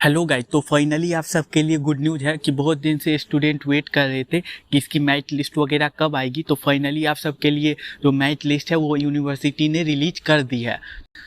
Hello guys, तो finally आप सबके लिए गुड न्यूज़ है कि बहुत दिन से स्टूडेंट वेट कर रहे थे कि इसकी मेरिट लिस्ट वगैरह कब आएगी। तो फाइनली आप सबके लिए जो मेरिट लिस्ट है वो यूनिवर्सिटी ने रिलीज कर दी है।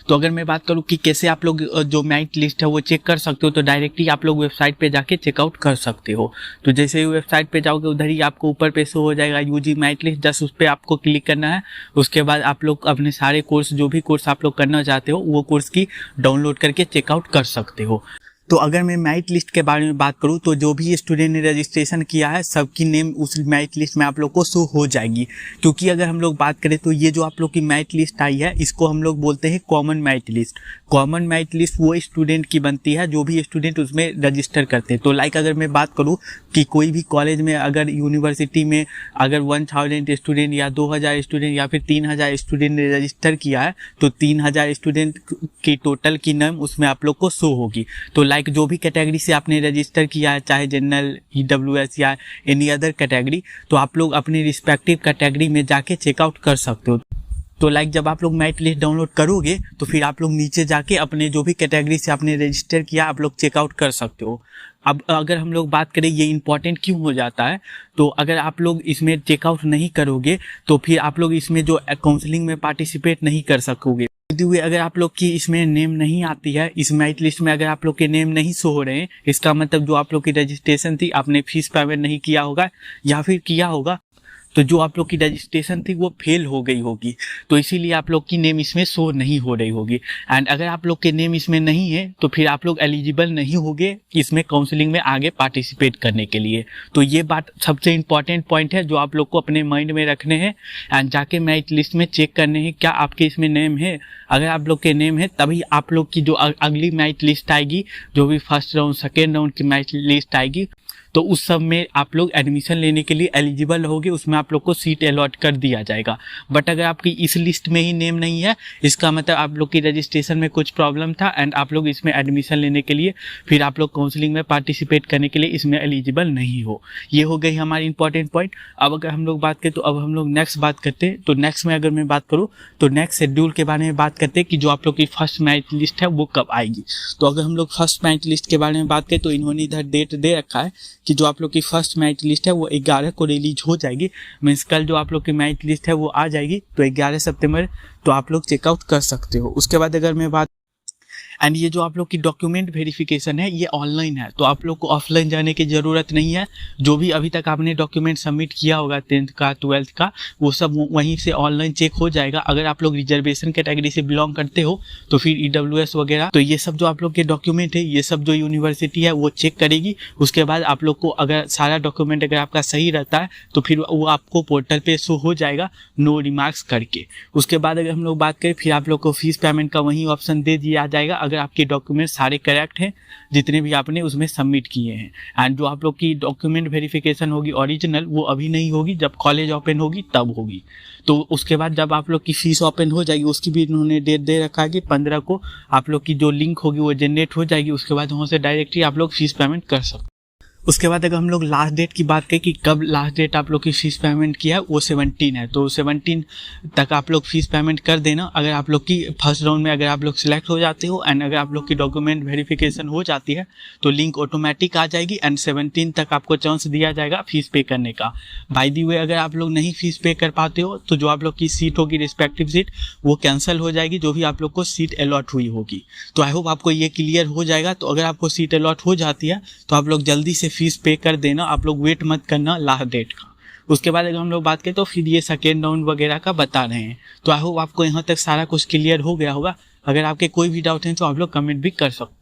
तो अगर मैं बात करूं कि कैसे आप लोग जो मेरिट लिस्ट है वो चेक कर सकते हो, तो डायरेक्टली आप लोग वेबसाइट पे जाके चेकआउट कर सकते हो। तो जैसे ही वेबसाइट पे जाओगे उधर ही आपको ऊपर पे शो हो जाएगा यूजी मेरिट लिस्ट, जस्ट उस पर आपको क्लिक करना है। उसके बाद आप लोग अपने सारे कोर्स, जो भी कोर्स आप लोग करना चाहते हो वो कोर्स की डाउनलोड करके चेकआउट कर सकते हो। तो अगर मैं मेरिट लिस्ट के बारे में बात करूं तो जो भी स्टूडेंट ने रजिस्ट्रेशन किया है सबकी नेम उस मेरिट लिस्ट में आप लोग को शो हो जाएगी। क्योंकि अगर हम लोग बात करें तो ये जो आप लोग की मेरिट लिस्ट आई है इसको हम लोग बोलते हैं common merit list. Common merit list वो स्टूडेंट की बनती है जो भी स्टूडेंट उसमें रजिस्टर करते हैं। तो लाइक अगर मैं बात करूँ कि कोई भी कॉलेज में अगर यूनिवर्सिटी में अगर 1000 स्टूडेंट या 2000 स्टूडेंट या फिर 3000 स्टूडेंट ने रजिस्टर किया है तो 3000 स्टूडेंट की टोटल की नेम उसमें आप लोग को शो होगी। तो लाइक जो भी कैटेगरी से आपने रजिस्टर किया है, चाहे जनरल, ईडब्ल्यूएस या एनी अदर कैटेगरी, तो आप लोग अपनी रिस्पेक्टिव कैटेगरी में जाके चेकआउट कर सकते हो। तो लाइक जब आप लोग मेरिट लिस्ट डाउनलोड करोगे तो फिर आप लोग नीचे जाके अपने जो भी कैटेगरी से आपने रजिस्टर किया आप लोग चेकआउट कर सकते हो। अब अगर हम लोग बात करें ये इंपॉर्टेंट क्यों हो जाता है, तो अगर आप लोग इसमें चेकआउट नहीं करोगे तो फिर आप लोग इसमें जो काउंसलिंग में पार्टिसिपेट नहीं कर सकोगे। अगर आप लोग की इसमें नेम नहीं आती है, इस मेरिट लिस्ट में अगर आप लोग के नेम नहीं शो हो रहे हैं, इसका मतलब जो आप लोग की रजिस्ट्रेशन थी आपने फीस पेमेंट नहीं किया होगा या फिर किया होगा तो जो आप लोग की रजिस्ट्रेशन थी वो फेल हो गई होगी। तो इसीलिए आप लोग की नेम इसमें शो नहीं हो रही होगी। एंड अगर आप लोग के नेम इसमें नहीं है तो फिर आप लोग एलिजिबल नहीं होगे इसमें काउंसलिंग में आगे पार्टिसिपेट करने के लिए। तो ये बात सबसे इंपॉर्टेंट पॉइंट है जो आप लोग को अपने माइंड में रखने हैं एंड जाके मेरिट लिस्ट में चेक करने हैं क्या आपके इसमें नेम है। अगर आप लोग के नेम है तभी आप लोग की जो अगली मेरिट लिस्ट आएगी, जो भी फर्स्ट राउंड सेकेंड राउंड की मेरिट लिस्ट आएगी, तो उस सब में आप लोग एडमिशन लेने के लिए एलिजिबल होगे, उसमें आप लोग को सीट अलॉट कर दिया जाएगा। बट अगर आपकी इस लिस्ट में ही नेम नहीं है, इसका मतलब आप लोग की रजिस्ट्रेशन में कुछ प्रॉब्लम था एंड आप लोग इसमें एडमिशन लेने के लिए फिर आप लोग काउंसलिंग में पार्टिसिपेट करने के लिए इसमें एलिजिबल नहीं हो। ये हो गई हमारी इंपॉर्टेंट पॉइंट। अब अगर हम लोग बात करें तो अब हम लोग नेक्स्ट बात करते हैं। तो नेक्स्ट में अगर मैं बात करूँ तो नेक्स्ट शेड्यूल के बारे में बात करते हैं कि जो आप लोग की फर्स्ट मेरिट लिस्ट है वो कब आएगी। तो अगर हम लोग फर्स्ट मेरिट लिस्ट के बारे में बात करें तो इन्होंने इधर डेट दे रखा है कि जो आप लोग की फर्स्ट मेरिट लिस्ट है वो 11 को रिलीज हो जाएगी। मीन्स कल जो आप लोग की मेरिट लिस्ट है वो आ जाएगी, तो 11 सितंबर तो आप लोग चेकआउट कर सकते हो। उसके बाद अगर मैं बात एंड ये जो आप लोग की डॉक्यूमेंट वेरिफिकेशन है ये ऑनलाइन है, तो आप लोग को ऑफलाइन जाने की ज़रूरत नहीं है। जो भी अभी तक आपने डॉक्यूमेंट सबमिट किया होगा 10th का 12th का वो सब वहीं से ऑनलाइन चेक हो जाएगा। अगर आप लोग रिजर्वेशन कैटेगरी से बिलोंग करते हो तो फिर ईडब्ल्यूएस वगैरह, तो ये सब जो आप लोग के डॉक्यूमेंट है ये सब जो यूनिवर्सिटी है वो चेक करेगी। उसके बाद आप लोग को अगर सारा डॉक्यूमेंट अगर आपका सही रहता है तो फिर वो आपको पोर्टल पे शो हो जाएगा नो रिमार्क्स करके। उसके बाद अगर हम लोग बात करें फिर आप लोग को फीस पेमेंट का वही ऑप्शन दे दिया जाएगा अगर आपके डॉक्यूमेंट सारे करेक्ट हैं जितने भी आपने उसमें सबमिट किए हैं। एंड जो आप लोग की डॉक्यूमेंट वेरिफिकेशन होगी ओरिजिनल वो अभी नहीं होगी, जब कॉलेज ओपन होगी तब होगी। तो उसके बाद जब आप लोग की फीस ओपन हो जाएगी उसकी भी इन्होंने डेट दे रखा है कि 15 को आप लोग की जो लिंक होगी वो जनरेट हो जाएगी। उसके बाद वहाँ से डायरेक्टली आप लोग फीस पेमेंट कर सकते। उसके बाद अगर हम लोग लास्ट डेट की बात करें कि कब लास्ट डेट आप लोग की फीस पेमेंट किया है वो 17 है। तो 17 तक आप लोग फीस पेमेंट कर देना। अगर आप लोग की फर्स्ट राउंड में अगर आप लोग सिलेक्ट हो जाते हो एंड अगर आप लोग की डॉक्यूमेंट वेरिफिकेशन हो जाती है तो लिंक ऑटोमेटिक आ जाएगी एंड 17 तक आपको चांस दिया जाएगा फीस पे करने का। बाय द वे अगर आप लोग नहीं फीस पे कर पाते हो तो जो आप लोग की सीट होगी रिस्पेक्टिव सीट वो कैंसिल हो जाएगी, जो भी आप लोग को सीट अलॉट हुई होगी। तो आई होप आपको ये क्लियर हो जाएगा। तो अगर आपको सीट अलॉट हो जाती है तो आप लोग जल्दी से फीस पे कर देना, आप लोग वेट मत करना लास्ट डेट का। उसके बाद अगर हम लोग बात करें तो फिर ये सेकेंड राउंड वगैरह का बता रहे हैं। तो आई होप आपको यहाँ तक सारा कुछ क्लियर हो गया होगा। अगर आपके कोई भी डाउट है तो आप लोग कमेंट भी कर सकते हैं।